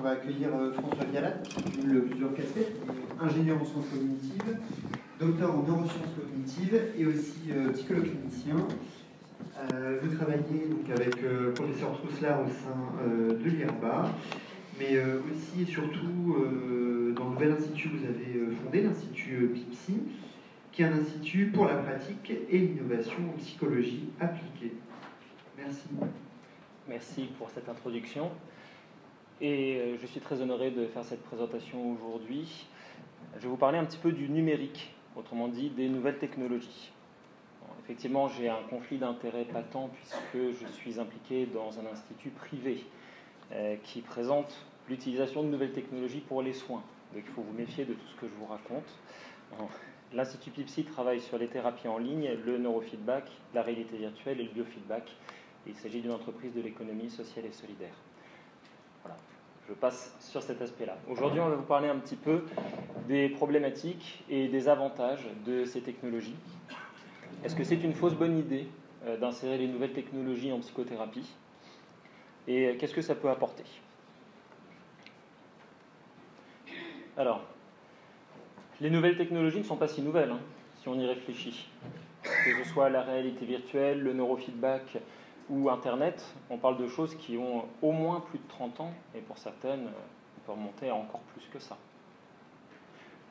va accueillir François Vialat, qui cumule plusieurs casquettes, ingénieur en sciences cognitives, docteur en neurosciences cognitives et aussi psychologue clinicien. Vous travaillez donc avec le professeur Trousselard au sein de l'IRBA, mais aussi et surtout dans le nouvel institut que vous avez fondé, l'Institut PIPSI, qui est un institut pour la pratique et l'innovation en psychologie appliquée. Merci. Merci pour cette introduction. Et je suis très honoré de faire cette présentation aujourd'hui. Je vais vous parler un petit peu du numérique, autrement dit des nouvelles technologies. Bon, effectivement, j'ai un conflit d'intérêts patent puisque je suis impliqué dans un institut privé qui présente l'utilisation de nouvelles technologies pour les soins. Donc il faut vous méfier de tout ce que je vous raconte. L'Institut PIPSI travaille sur les thérapies en ligne, le neurofeedback, la réalité virtuelle et le biofeedback. Il s'agit d'une entreprise de l'économie sociale et solidaire. Voilà, je passe sur cet aspect-là. Aujourd'hui, on va vous parler un petit peu des problématiques et des avantages de ces technologies. Est-ce que c'est une fausse bonne idée d'insérer les nouvelles technologies en psychothérapie? Et qu'est-ce que ça peut apporter? Alors, les nouvelles technologies ne sont pas si nouvelles, si on y réfléchit. Que ce soit la réalité virtuelle, le neurofeedback ou Internet, on parle de choses qui ont au moins plus de 30 ans, et pour certaines, on peut remonter à encore plus que ça.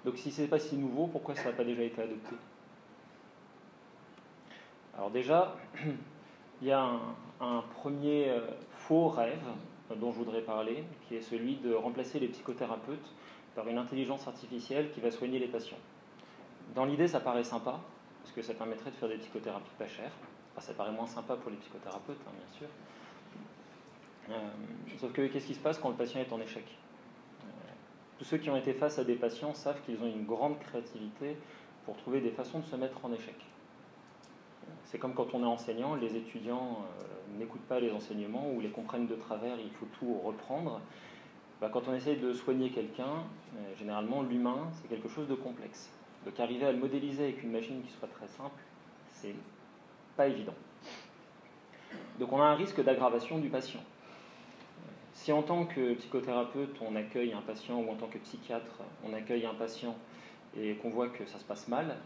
Donc si ce n'est pas si nouveau, pourquoi ça n'a pas déjà été adopté? Alors déjà, il y a un premier faux rêve dont je voudrais parler, qui est celui de remplacer les psychothérapeutes par une intelligence artificielle qui va soigner les patients. Dans l'idée, ça paraît sympa, parce que ça permettrait de faire des psychothérapies pas chères. Enfin, ça paraît moins sympa pour les psychothérapeutes, bien sûr. Sauf que qu'est-ce qui se passe quand le patient est en échec? Tous ceux qui ont été face à des patients savent qu'ils ont une grande créativité pour trouver des façons de se mettre en échec. C'est comme quand on est enseignant, les étudiants n'écoutent pas les enseignements ou les comprennent de travers, il faut tout reprendre. Quand on essaye de soigner quelqu'un, généralement l'humain, c'est quelque chose de complexe. Donc arriver à le modéliser avec une machine qui soit très simple, c'est pas évident. Donc on a un risque d'aggravation du patient. Si en tant que psychothérapeute, on accueille un patient ou en tant que psychiatre, on accueille un patient et qu'on voit que ça se passe mal,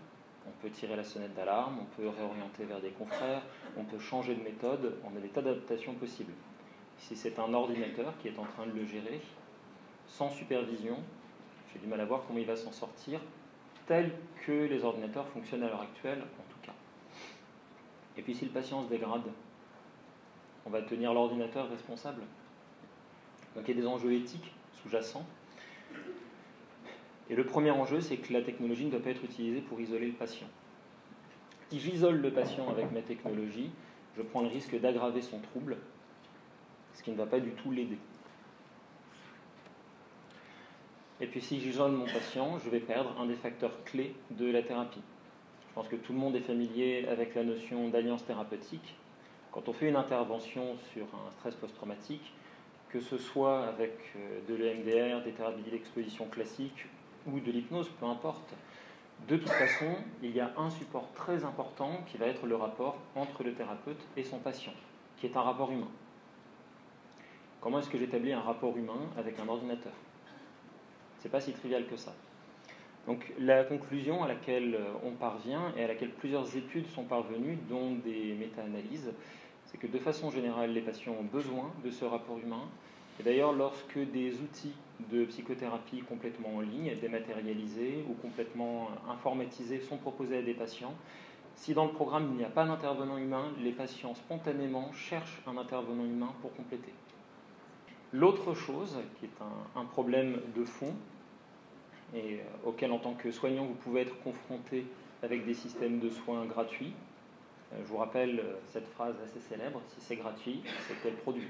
on peut tirer la sonnette d'alarme, on peut réorienter vers des confrères, on peut changer de méthode, on a des tas d'adaptations possibles. Si c'est un ordinateur qui est en train de le gérer, sans supervision, j'ai du mal à voir comment il va s'en sortir, tel que les ordinateurs fonctionnent à l'heure actuelle, en tout cas. Et puis si le patient se dégrade, on va tenir l'ordinateur responsable. Donc il y a des enjeux éthiques sous-jacents. Et le premier enjeu, c'est que la technologie ne doit pas être utilisée pour isoler le patient. Si j'isole le patient avec ma technologie, je prends le risque d'aggraver son trouble, ce qui ne va pas du tout l'aider. Et puis si j'isole mon patient, je vais perdre un des facteurs clés de la thérapie. Je pense que tout le monde est familier avec la notion d'alliance thérapeutique. Quand on fait une intervention sur un stress post-traumatique, que ce soit avec de l'EMDR, des thérapies d'exposition classiques ou de l'hypnose, peu importe, de toute façon, il y a un support très important qui va être le rapport entre le thérapeute et son patient, qui est un rapport humain. Comment est-ce que j'établis un rapport humain avec un ordinateur? C'est pas si trivial que ça. Donc la conclusion à laquelle on parvient et à laquelle plusieurs études sont parvenues, dont des méta-analyses, c'est que de façon générale, les patients ont besoin de ce rapport humain. Et d'ailleurs, lorsque des outils de psychothérapie complètement en ligne, dématérialisés ou complètement informatisés sont proposés à des patients, si dans le programme il n'y a pas d'intervenant humain, les patients spontanément cherchent un intervenant humain pour compléter. L'autre chose, qui est un problème de fond, et auquel en tant que soignant vous pouvez être confronté avec des systèmes de soins gratuits, je vous rappelle cette phrase assez célèbre, si c'est gratuit, c'est quel produit.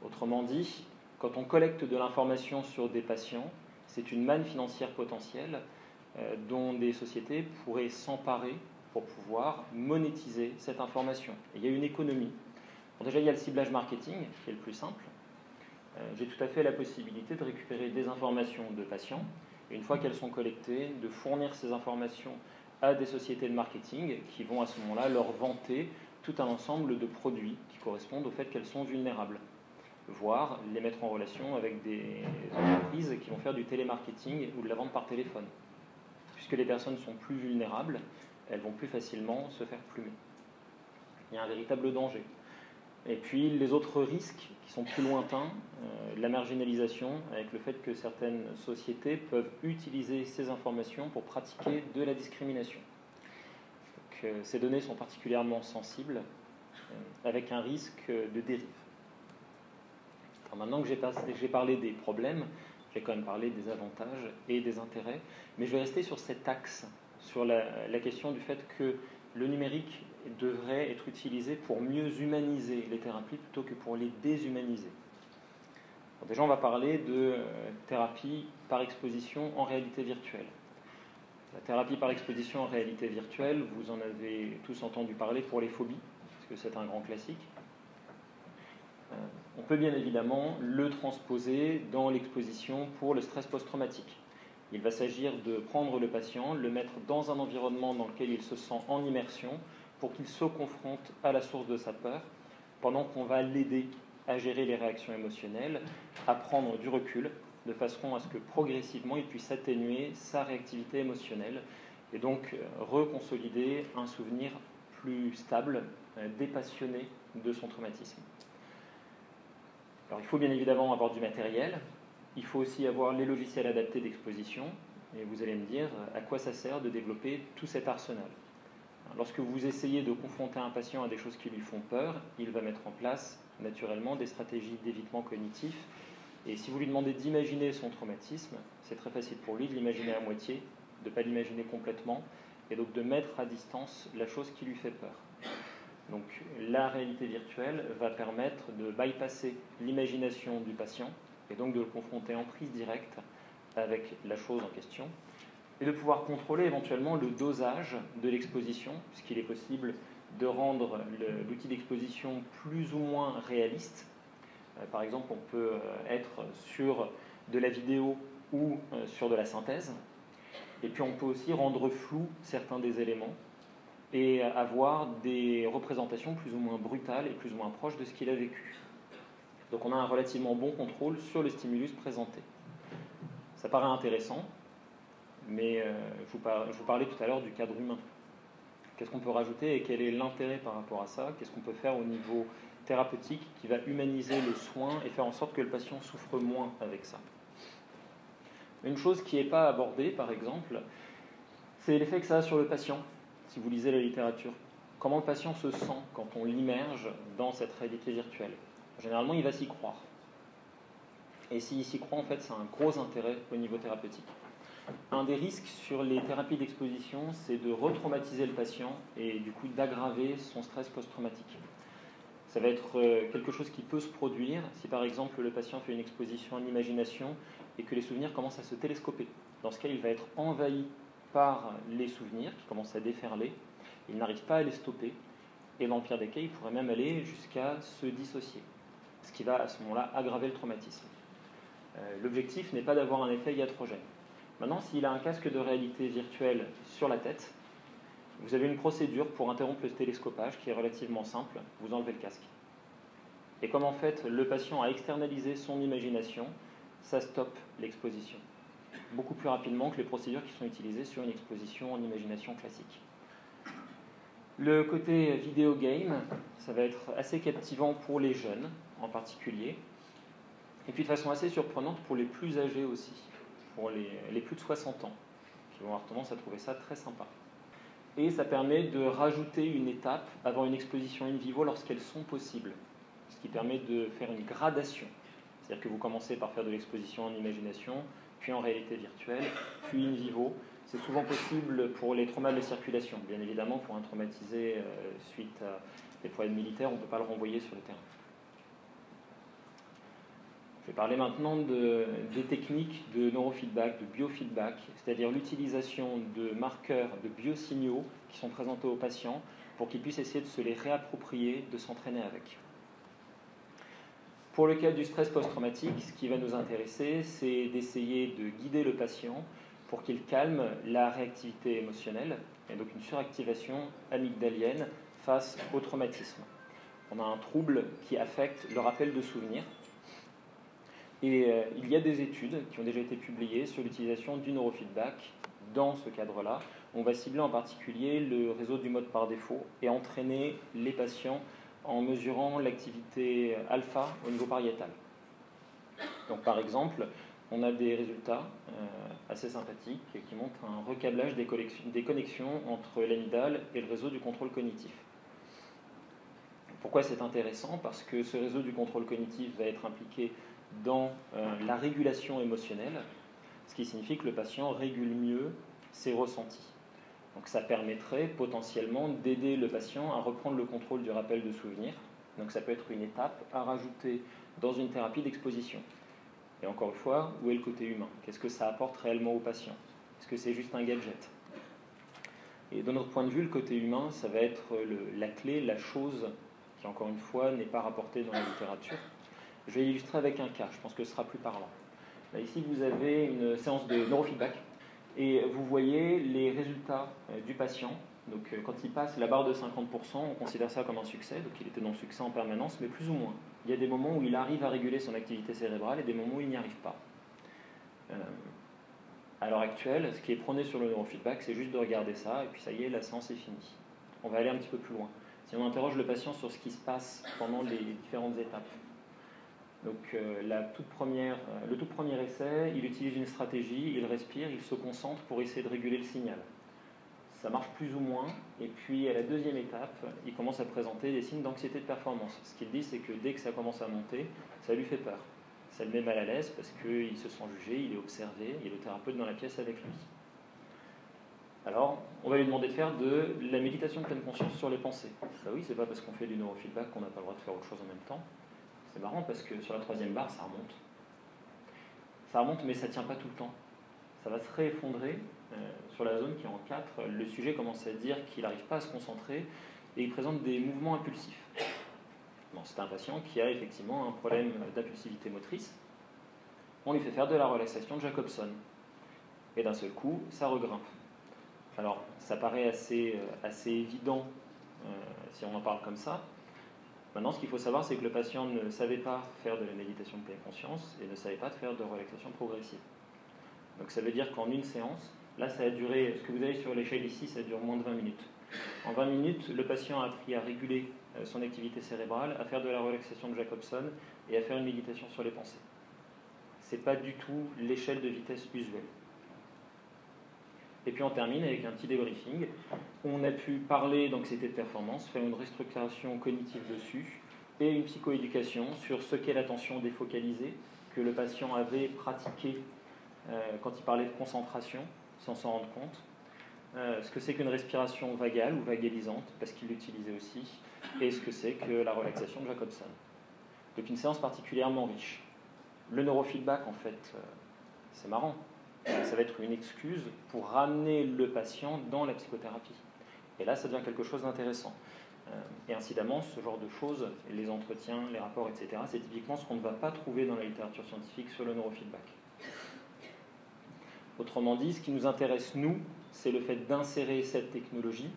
Autrement dit, quand on collecte de l'information sur des patients, c'est une manne financière potentielle dont des sociétés pourraient s'emparer pour pouvoir monétiser cette information. Et il y a une économie. Bon, déjà, il y a le ciblage marketing, qui est le plus simple. J'ai tout à fait la possibilité de récupérer des informations de patients, et une fois qu'elles sont collectées, de fournir ces informations à des sociétés de marketing qui vont à ce moment-là leur vanter tout un ensemble de produits qui correspondent au fait qu'elles sont vulnérables. voire les mettre en relation avec des entreprises qui vont faire du télémarketing ou de la vente par téléphone. Puisque les personnes sont plus vulnérables, elles vont plus facilement se faire plumer. Il y a un véritable danger. Et puis les autres risques qui sont plus lointains, la marginalisation, avec le fait que certaines sociétés peuvent utiliser ces informations pour pratiquer de la discrimination. Donc, ces données sont particulièrement sensibles, avec un risque de dérive. Alors maintenant que j'ai parlé des problèmes, j'ai quand même parlé des avantages et des intérêts, mais je vais rester sur cet axe, sur la question du fait que le numérique devrait être utilisé pour mieux humaniser les thérapies plutôt que pour les déshumaniser. Alors déjà, on va parler de thérapie par exposition en réalité virtuelle. La thérapie par exposition en réalité virtuelle, vous en avez tous entendu parler pour les phobies, parce que c'est un grand classique. On peut bien évidemment le transposer dans l'exposition pour le stress post-traumatique. Il va s'agir de prendre le patient, le mettre dans un environnement dans lequel il se sent en immersion pour qu'il se confronte à la source de sa peur, pendant qu'on va l'aider à gérer les réactions émotionnelles, à prendre du recul, de façon à ce que progressivement il puisse atténuer sa réactivité émotionnelle et donc reconsolider un souvenir plus stable, dépassionné de son traumatisme. Alors il faut bien évidemment avoir du matériel, il faut aussi avoir les logiciels adaptés d'exposition, et vous allez me dire à quoi ça sert de développer tout cet arsenal. Lorsque vous essayez de confronter un patient à des choses qui lui font peur, il va mettre en place naturellement des stratégies d'évitement cognitif, et si vous lui demandez d'imaginer son traumatisme, c'est très facile pour lui de l'imaginer à moitié, de ne pas l'imaginer complètement, et donc de mettre à distance la chose qui lui fait peur. Donc la réalité virtuelle va permettre de bypasser l'imagination du patient et donc de le confronter en prise directe avec la chose en question et de pouvoir contrôler éventuellement le dosage de l'exposition, puisqu'il est possible de rendre l'outil d'exposition plus ou moins réaliste. Par exemple, on peut être sur de la vidéo ou sur de la synthèse, et puis on peut aussi rendre flou certains des éléments et avoir des représentations plus ou moins brutales et plus ou moins proches de ce qu'il a vécu. Donc on a un relativement bon contrôle sur le stimulus présenté. Ça paraît intéressant, mais je vous parlais tout à l'heure du cadre humain. Qu'est-ce qu'on peut rajouter et quel est l'intérêt par rapport à ça? Qu'est-ce qu'on peut faire au niveau thérapeutique qui va humaniser le soin et faire en sorte que le patient souffre moins avec ça? Une chose qui n'est pas abordée, par exemple, c'est l'effet que ça a sur le patient. Si vous lisez la littérature, comment le patient se sent quand on l'immerge dans cette réalité virtuelle. Généralement, il va s'y croire. Et s'il s'y croit, en fait, c'est un gros intérêt au niveau thérapeutique. Un des risques sur les thérapies d'exposition, c'est de retraumatiser le patient et du coup d'aggraver son stress post-traumatique. Ça va être quelque chose qui peut se produire si par exemple le patient fait une exposition en imagination et que les souvenirs commencent à se télescoper. Dans ce cas, il va être envahi par les souvenirs qui commencent à déferler, il n'arrive pas à les stopper, et dans le pire des cas, il pourrait même aller jusqu'à se dissocier, ce qui va à ce moment-là aggraver le traumatisme. L'objectif n'est pas d'avoir un effet iatrogène. Maintenant, s'il a un casque de réalité virtuelle sur la tête, vous avez une procédure pour interrompre le télescopage qui est relativement simple, vous enlevez le casque. Et comme en fait le patient a externalisé son imagination, ça stoppe l'exposition beaucoup plus rapidement que les procédures qui sont utilisées sur une exposition en imagination classique. Le côté vidéo game, ça va être assez captivant pour les jeunes en particulier, et puis de façon assez surprenante pour les plus âgés aussi, pour les plus de 60 ans, qui vont avoir tendance à trouver ça très sympa. Et ça permet de rajouter une étape avant une exposition in vivo lorsqu'elles sont possibles, ce qui permet de faire une gradation. C'est-à-dire que vous commencez par faire de l'exposition en imagination, puis en réalité virtuelle, puis in vivo. C'est souvent possible pour les traumas de circulation. Bien évidemment, pour un traumatisé suite à des problèmes militaires, on ne peut pas le renvoyer sur le terrain. Je vais parler maintenant des techniques de neurofeedback, de biofeedback, c'est-à-dire l'utilisation de marqueurs, de biosignaux qui sont présentés aux patients pour qu'ils puissent essayer de se les réapproprier, de s'entraîner avec. Pour le cas du stress post-traumatique, ce qui va nous intéresser, c'est d'essayer de guider le patient pour qu'il calme la réactivité émotionnelle, et donc une suractivation amygdalienne face au traumatisme. On a un trouble qui affecte le rappel de souvenirs, Et il y a des études qui ont déjà été publiées sur l'utilisation du neurofeedback dans ce cadre-là. On va cibler en particulier le réseau du mode par défaut et entraîner les patients en mesurant l'activité alpha au niveau pariétal. Donc par exemple, on a des résultats assez sympathiques qui montrent un recablage des connexions entre l'amygdale et le réseau du contrôle cognitif. Pourquoi c'est intéressant? Parce que ce réseau du contrôle cognitif va être impliqué dans la régulation émotionnelle, ce qui signifie que le patient régule mieux ses ressentis. Donc ça permettrait potentiellement d'aider le patient à reprendre le contrôle du rappel de souvenirs. Donc ça peut être une étape à rajouter dans une thérapie d'exposition. Et encore une fois, où est le côté humain? Qu'est-ce que ça apporte réellement au patient? Est-ce que c'est juste un gadget? Et de notre point de vue, le côté humain, ça va être la clé, la chose qui, encore une fois, n'est pas rapportée dans la littérature. Je vais illustrer avec un cas, je pense que ce sera plus parlant. Là, ici, vous avez une séance de neurofeedback et vous voyez les résultats du patient. Donc, quand il passe la barre de 50%, on considère ça comme un succès. Donc, il était dans le succès en permanence, mais plus ou moins. Il y a des moments où il arrive à réguler son activité cérébrale et des moments où il n'y arrive pas. À l'heure actuelle, ce qui est prôné sur le neurofeedback, c'est juste de regarder ça et puis ça y est, la séance est finie. On va aller un petit peu plus loin. Si on interroge le patient sur ce qui se passe pendant les différentes étapes. Donc le tout premier essai, il utilise une stratégie, il respire, il se concentre pour essayer de réguler le signal. Ça marche plus ou moins, et puis à la deuxième étape, il commence à présenter des signes d'anxiété de performance. Ce qu'il dit, c'est que dès que ça commence à monter, ça lui fait peur. Ça le met mal à l'aise parce qu'il se sent jugé, il est observé, il y a le thérapeute dans la pièce avec lui. Alors, on va lui demander de faire de la méditation de pleine conscience sur les pensées. Bah oui, c'est pas parce qu'on fait du neurofeedback qu'on n'a pas le droit de faire autre chose en même temps. C'est marrant parce que sur la troisième barre, ça remonte. Ça remonte, mais ça ne tient pas tout le temps. Ça va se réeffondrer sur la zone qui est en 4. Le sujet commence à dire qu'il n'arrive pas à se concentrer et il présente des mouvements impulsifs. Bon, c'est un patient qui a effectivement un problème d'impulsivité motrice. On lui fait faire de la relaxation de Jacobson. Et d'un seul coup, ça regrimpe. Alors, ça paraît assez évident si on en parle comme ça. Maintenant, ce qu'il faut savoir, c'est que le patient ne savait pas faire de la méditation de pleine conscience et ne savait pas faire de relaxation progressive. Donc ça veut dire qu'en une séance, là ça a duré, ce que vous avez sur l'échelle ici, ça dure moins de 20 minutes. En 20 minutes, le patient a appris à réguler son activité cérébrale, à faire de la relaxation de Jacobson et à faire une méditation sur les pensées. Ce n'est pas du tout l'échelle de vitesse usuelle. Et puis on termine avec un petit débriefing. On a pu parler d'anxiété de performance, faire une restructuration cognitive dessus et une psychoéducation sur ce qu'est l'attention défocalisée que le patient avait pratiqué quand il parlait de concentration, sans s'en rendre compte. Ce que c'est qu'une respiration vagale ou vagalisante, parce qu'il l'utilisait aussi, et ce que c'est que la relaxation de Jacobson. Donc une séance particulièrement riche. Le neurofeedback, en fait, c'est marrant. Ça va être une excuse pour ramener le patient dans la psychothérapie. Et là, ça devient quelque chose d'intéressant. Et incidemment, ce genre de choses, les entretiens, les rapports, etc., c'est typiquement ce qu'on ne va pas trouver dans la littérature scientifique sur le neurofeedback. Autrement dit, ce qui nous intéresse, nous, c'est le fait d'insérer cette technologie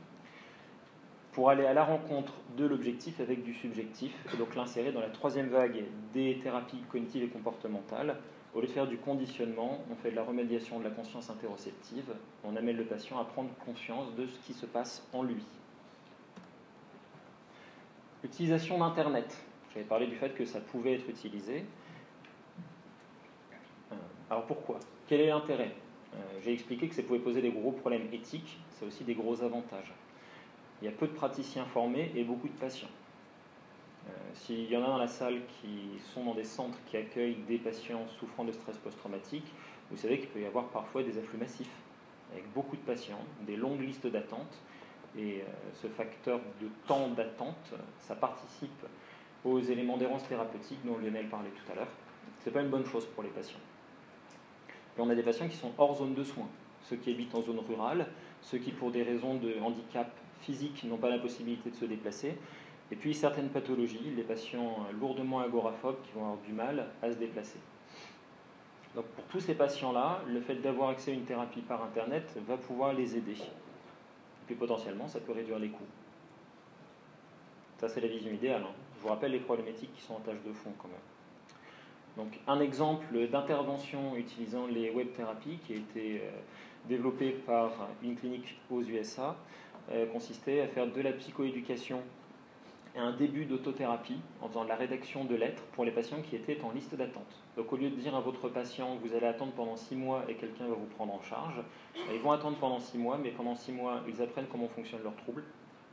pour aller à la rencontre de l'objectif avec du subjectif, et donc l'insérer dans la troisième vague des thérapies cognitives et comportementales. Au lieu de faire du conditionnement, on fait de la remédiation de la conscience interoceptive, on amène le patient à prendre conscience de ce qui se passe en lui. L'utilisation d'Internet. J'avais parlé du fait que ça pouvait être utilisé. Alors pourquoi? Quel est l'intérêt? J'ai expliqué que ça pouvait poser des gros problèmes éthiques, c'est aussi des gros avantages. Il y a peu de praticiens formés et beaucoup de patients. S'il y en a dans la salle qui sont dans des centres qui accueillent des patients souffrant de stress post-traumatique, vous savez qu'il peut y avoir parfois des afflux massifs, avec beaucoup de patients, des longues listes d'attente, et ce facteur de temps d'attente, ça participe aux éléments d'errance thérapeutique dont Lionel parlait tout à l'heure. Ce n'est pas une bonne chose pour les patients. Et on a des patients qui sont hors zone de soins, ceux qui habitent en zone rurale, ceux qui pour des raisons de handicap physique n'ont pas la possibilité de se déplacer, et puis certaines pathologies, les patients lourdement agoraphobes qui vont avoir du mal à se déplacer. Donc pour tous ces patients-là, le fait d'avoir accès à une thérapie par Internet va pouvoir les aider. Et puis potentiellement, ça peut réduire les coûts. Ça, c'est la vision idéale. Je vous rappelle les problématiques qui sont en tâche de fond quand même. Donc un exemple d'intervention utilisant les web thérapies qui a été développé par une clinique aux USA consistait à faire de la psychoéducation et un début d'autothérapie en faisant de la rédaction de lettres pour les patients qui étaient en liste d'attente. Donc au lieu de dire à votre patient vous allez attendre pendant 6 mois et quelqu'un va vous prendre en charge, ils vont attendre pendant 6 mois, mais pendant 6 mois ils apprennent comment fonctionnent leurs troubles,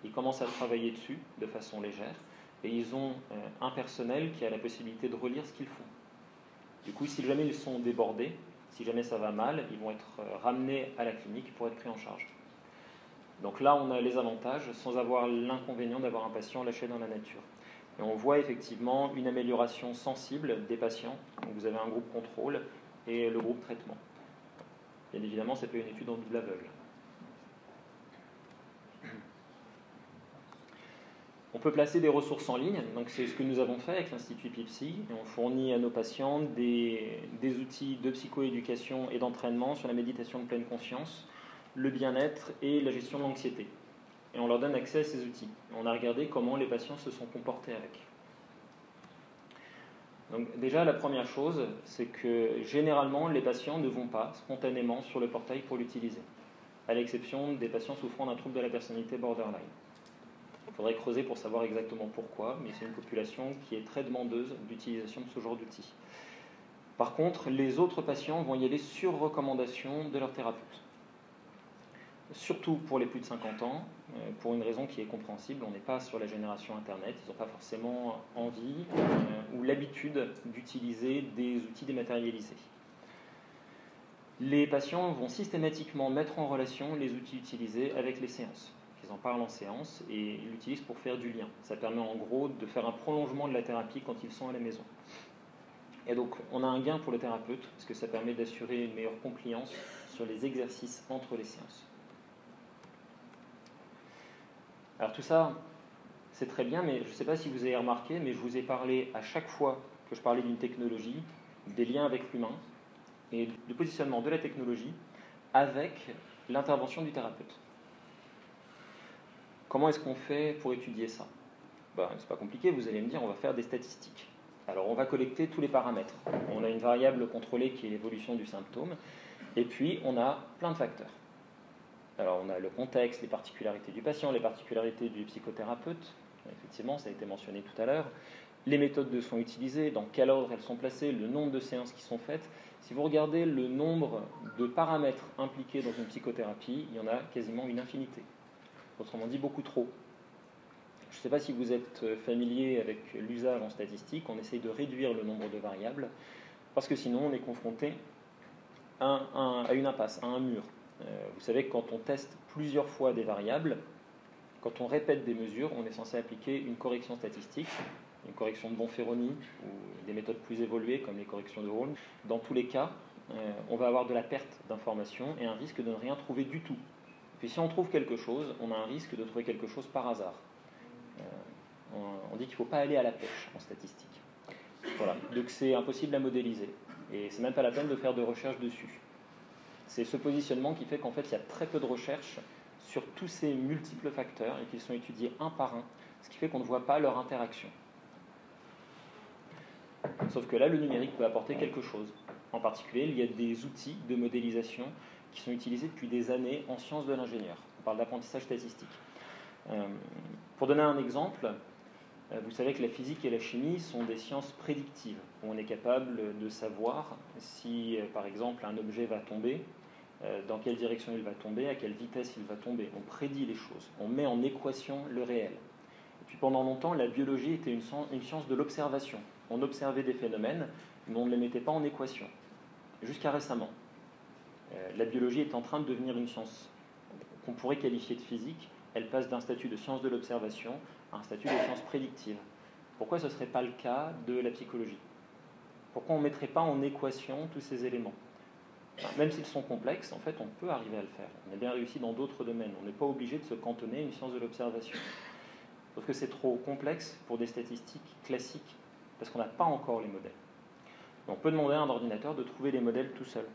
ils commencent à travailler dessus de façon légère et ils ont un personnel qui a la possibilité de relire ce qu'ils font. Du coup, si jamais ils sont débordés, si jamais ça va mal, ils vont être ramenés à la clinique pour être pris en charge. Donc là, on a les avantages sans avoir l'inconvénient d'avoir un patient lâché dans la nature. Et on voit effectivement une amélioration sensible des patients. Donc vous avez un groupe contrôle et le groupe traitement. Bien évidemment, ce n'est pas une étude en double aveugle. On peut placer des ressources en ligne, donc c'est ce que nous avons fait avec l'Institut Pipsy, et on fournit à nos patients des outils de psychoéducation et d'entraînement sur la méditation de pleine conscience, le bien-être et la gestion de l'anxiété. Et on leur donne accès à ces outils. On a regardé comment les patients se sont comportés avec. Donc déjà, la première chose, c'est que généralement, les patients ne vont pas spontanément sur le portail pour l'utiliser, à l'exception des patients souffrant d'un trouble de la personnalité borderline. Il faudrait creuser pour savoir exactement pourquoi, mais c'est une population qui est très demandeuse d'utilisation de ce genre d'outils. Par contre, les autres patients vont y aller sur recommandation de leur thérapeute. Surtout pour les plus de 50 ans, pour une raison qui est compréhensible, on n'est pas sur la génération Internet, ils n'ont pas forcément envie ou l'habitude d'utiliser des outils dématérialisés. Les patients vont systématiquement mettre en relation les outils utilisés avec les séances. Ils en parlent en séance et ils l'utilisent pour faire du lien. Ça permet en gros de faire un prolongement de la thérapie quand ils sont à la maison. Et donc on a un gain pour le thérapeute parce que ça permet d'assurer une meilleure compliance sur les exercices entre les séances. Alors tout ça, c'est très bien, mais je ne sais pas si vous avez remarqué, mais je vous ai parlé à chaque fois que je parlais d'une technologie, des liens avec l'humain et du positionnement de la technologie avec l'intervention du thérapeute. Comment est-ce qu'on fait pour étudier ça ? C'est pas compliqué, vous allez me dire, on va faire des statistiques. Alors on va collecter tous les paramètres. On a une variable contrôlée qui est l'évolution du symptôme, et puis on a plein de facteurs. Alors on a le contexte, les particularités du patient, les particularités du psychothérapeute, effectivement ça a été mentionné tout à l'heure, les méthodes de soins utilisées, dans quel ordre elles sont placées, le nombre de séances qui sont faites. Si vous regardez le nombre de paramètres impliqués dans une psychothérapie, il y en a quasiment une infinité. Autrement dit, beaucoup trop. Je ne sais pas si vous êtes familier avec l'usage en statistique, on essaye de réduire le nombre de variables, parce que sinon on est confronté à une impasse, à un mur. Vous savez que quand on teste plusieurs fois des variables, quand on répète des mesures, on est censé appliquer une correction statistique, une correction de Bonferroni ou des méthodes plus évoluées comme les corrections de Holmes. Dans tous les cas, on va avoir de la perte d'informations et un risque de ne rien trouver du tout. Puis si on trouve quelque chose, on a un risque de trouver quelque chose par hasard. On dit qu'il ne faut pas aller à la pêche en statistique. Voilà. Donc c'est impossible à modéliser. Et c'est même pas la peine de faire de recherche dessus. C'est ce positionnement qui fait qu'en fait il y a très peu de recherches sur tous ces multiples facteurs et qu'ils sont étudiés un par un, ce qui fait qu'on ne voit pas leur interaction. Sauf que là, le numérique peut apporter quelque chose. En particulier, il y a des outils de modélisation qui sont utilisés depuis des années en sciences de l'ingénieur. On parle d'apprentissage statistique. Pour donner un exemple, vous savez que la physique et la chimie sont des sciences prédictives, où on est capable de savoir si, par exemple, un objet va tomber, dans quelle direction il va tomber, à quelle vitesse il va tomber. On prédit les choses, on met en équation le réel. Et puis pendant longtemps, la biologie était une science de l'observation. On observait des phénomènes, mais on ne les mettait pas en équation. Jusqu'à récemment. La biologie est en train de devenir une science qu'on pourrait qualifier de physique. Elle passe d'un statut de science de l'observation à un statut de science prédictive. Pourquoi ce ne serait pas le cas de la psychologie ? Pourquoi on ne mettrait pas en équation tous ces éléments ? Même s'ils sont complexes, en fait, on peut arriver à le faire. On a bien réussi dans d'autres domaines. On n'est pas obligé de se cantonner à une science de l'observation. Sauf que c'est trop complexe pour des statistiques classiques, parce qu'on n'a pas encore les modèles. On peut demander à un ordinateur de trouver les modèles tout seul.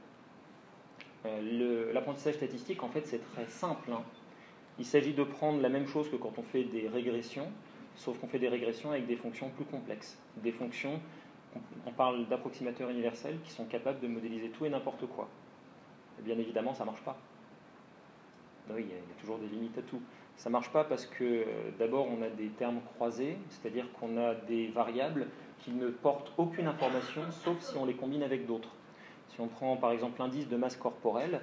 L'apprentissage statistique, en fait, c'est très simple. Il s'agit de prendre la même chose que quand on fait des régressions, sauf qu'on fait des régressions avec des fonctions plus complexes, des fonctions on parle d'approximateurs universels qui sont capables de modéliser tout et n'importe quoi. Et bien évidemment, ça ne marche pas. Oui, il y a toujours des limites à tout. Ça ne marche pas parce que d'abord, on a des termes croisés, c'est-à-dire qu'on a des variables qui ne portent aucune information, sauf si on les combine avec d'autres. Si on prend par exemple l'indice de masse corporelle,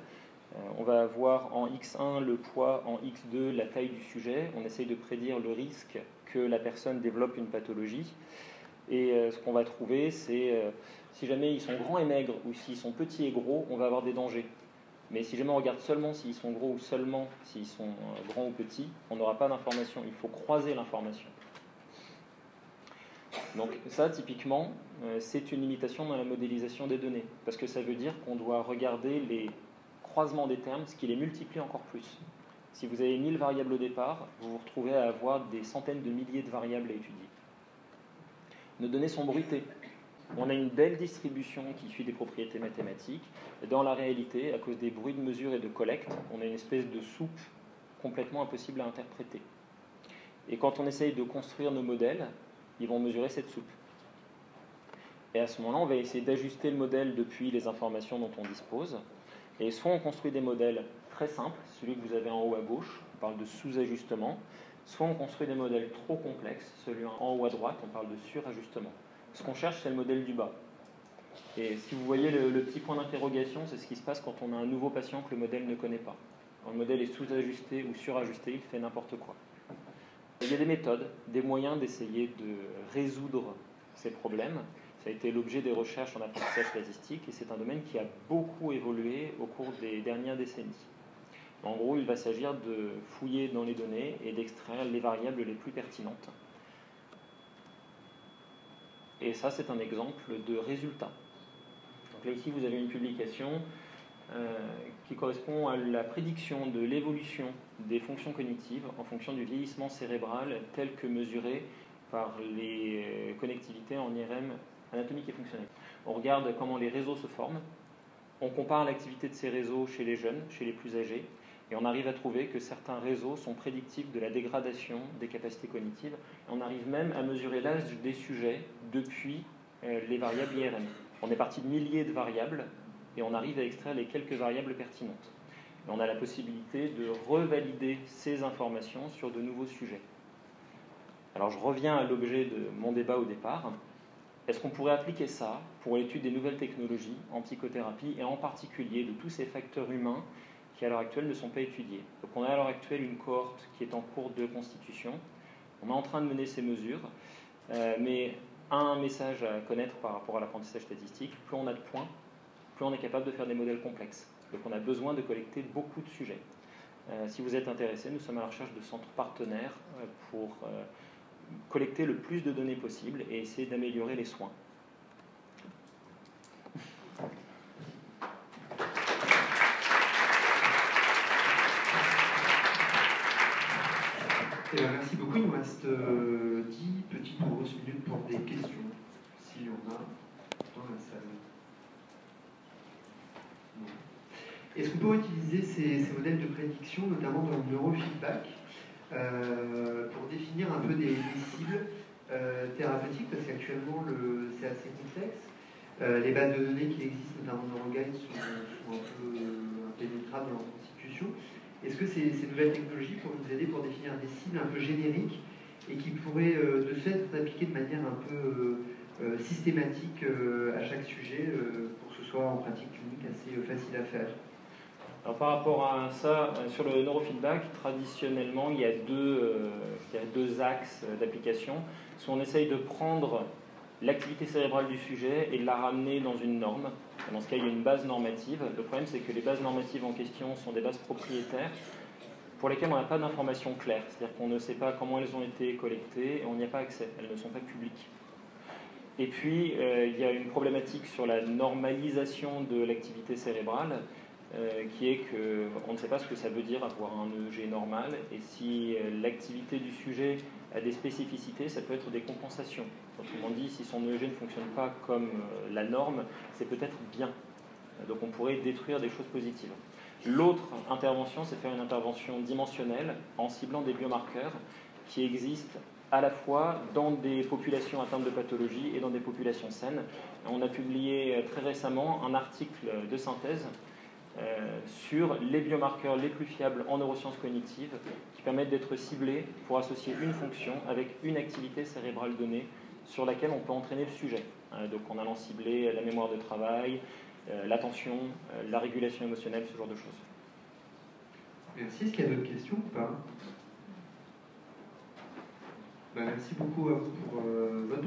on va avoir en x1 le poids, en x2 la taille du sujet. On essaye de prédire le risque que la personne développe une pathologie. Et ce qu'on va trouver, c'est si jamais ils sont grands et maigres ou s'ils sont petits et gros, on va avoir des dangers. Mais si jamais on regarde seulement s'ils sont gros ou seulement s'ils sont grands ou petits, on n'aura pas d'information. Il faut croiser l'information. Donc ça, typiquement, c'est une limitation dans la modélisation des données, parce que ça veut dire qu'on doit regarder les croisements des termes, ce qui les multiplie encore plus. Si vous avez 1000 variables au départ, vous vous retrouvez à avoir des centaines de milliers de variables à étudier. Nos données sont bruitées. On a une belle distribution qui suit des propriétés mathématiques. Dans la réalité, à cause des bruits de mesure et de collecte, on a une espèce de soupe complètement impossible à interpréter. Et quand on essaye de construire nos modèles, ils vont mesurer cette soupe. Et à ce moment-là, on va essayer d'ajuster le modèle depuis les informations dont on dispose. Et soit on construit des modèles très simples, celui que vous avez en haut à gauche, on parle de sous-ajustement, soit on construit des modèles trop complexes, celui en haut à droite, on parle de surajustement. Ce qu'on cherche, c'est le modèle du bas. Et si vous voyez le petit point d'interrogation, c'est ce qui se passe quand on a un nouveau patient que le modèle ne connaît pas. Quand le modèle est sous-ajusté ou surajusté, il fait n'importe quoi. Il y a des méthodes, des moyens d'essayer de résoudre ces problèmes. Ça a été l'objet des recherches en apprentissage statistique et c'est un domaine qui a beaucoup évolué au cours des dernières décennies. En gros, il va s'agir de fouiller dans les données et d'extraire les variables les plus pertinentes. Et ça, c'est un exemple de résultat. Donc là, ici, vous avez une publication qui correspond à la prédiction de l'évolution des fonctions cognitives en fonction du vieillissement cérébral tel que mesuré par les connectivités en IRM anatomique et fonctionnelle. On regarde comment les réseaux se forment, on compare l'activité de ces réseaux chez les jeunes, chez les plus âgés, et on arrive à trouver que certains réseaux sont prédictifs de la dégradation des capacités cognitives. Et on arrive même à mesurer l'âge des sujets depuis les variables IRM. On est parti de milliers de variables et on arrive à extraire les quelques variables pertinentes. Et on a la possibilité de revalider ces informations sur de nouveaux sujets. Alors je reviens à l'objet de mon débat au départ. Est-ce qu'on pourrait appliquer ça pour l'étude des nouvelles technologies en psychothérapie et en particulier de tous ces facteurs humains qui à l'heure actuelle ne sont pas étudiés? Donc on a à l'heure actuelle une cohorte qui est en cours de constitution. On est en train de mener ces mesures, mais un message à connaître par rapport à l'apprentissage statistique, plus on a de points, plus on est capable de faire des modèles complexes. Donc on a besoin de collecter beaucoup de sujets. Si vous êtes intéressé, nous sommes à la recherche de centres partenaires pour collecter le plus de données possible et essayer d'améliorer les soins. Merci beaucoup. Il nous reste 10 petites ou grosses minutes pour des questions, s'il y en a dans la salle. Non. Est-ce qu'on peut utiliser ces modèles de prédiction, notamment dans le neurofeedback, pour définir un peu des cibles thérapeutiques, parce qu'actuellement c'est assez complexe. Les bases de données qui existent, notamment dans NeuroGuide, sont un peu impénétrables dans leur constitution. Est-ce que ces nouvelles technologies pourraient nous aider pour définir des cibles un peu génériques et qui pourraient de ce fait être appliquées de manière un peu systématique à chaque sujet pour que ce soit en pratique clinique assez facile à faire? Alors, par rapport à ça, sur le neurofeedback, traditionnellement, il y a deux axes d'application. Soit on essaye de prendre l'activité cérébrale du sujet et de la ramener dans une norme. Dans ce cas, il y a une base normative. Le problème, c'est que les bases normatives en question sont des bases propriétaires pour lesquelles on n'a pas d'informations claires. C'est-à-dire qu'on ne sait pas comment elles ont été collectées et on n'y a pas accès. Elles ne sont pas publiques. Et puis, il y a une problématique sur la normalisation de l'activité cérébrale qui est qu'on ne sait pas ce que ça veut dire avoir un EEG normal, et si l'activité du sujet a des spécificités, ça peut être des compensations. Autrement dit, si son EEG ne fonctionne pas comme la norme, c'est peut-être bien. Donc on pourrait détruire des choses positives. L'autre intervention, c'est faire une intervention dimensionnelle en ciblant des biomarqueurs qui existent à la fois dans des populations atteintes de pathologie et dans des populations saines. On a publié très récemment un article de synthèse sur les biomarqueurs les plus fiables en neurosciences cognitives qui permettent d'être ciblés pour associer une fonction avec une activité cérébrale donnée sur laquelle on peut entraîner le sujet. Donc en allant cibler la mémoire de travail, l'attention, la régulation émotionnelle, ce genre de choses. Merci. Est-ce qu'il y a d'autres questions ou pas? Merci beaucoup à vous pour votre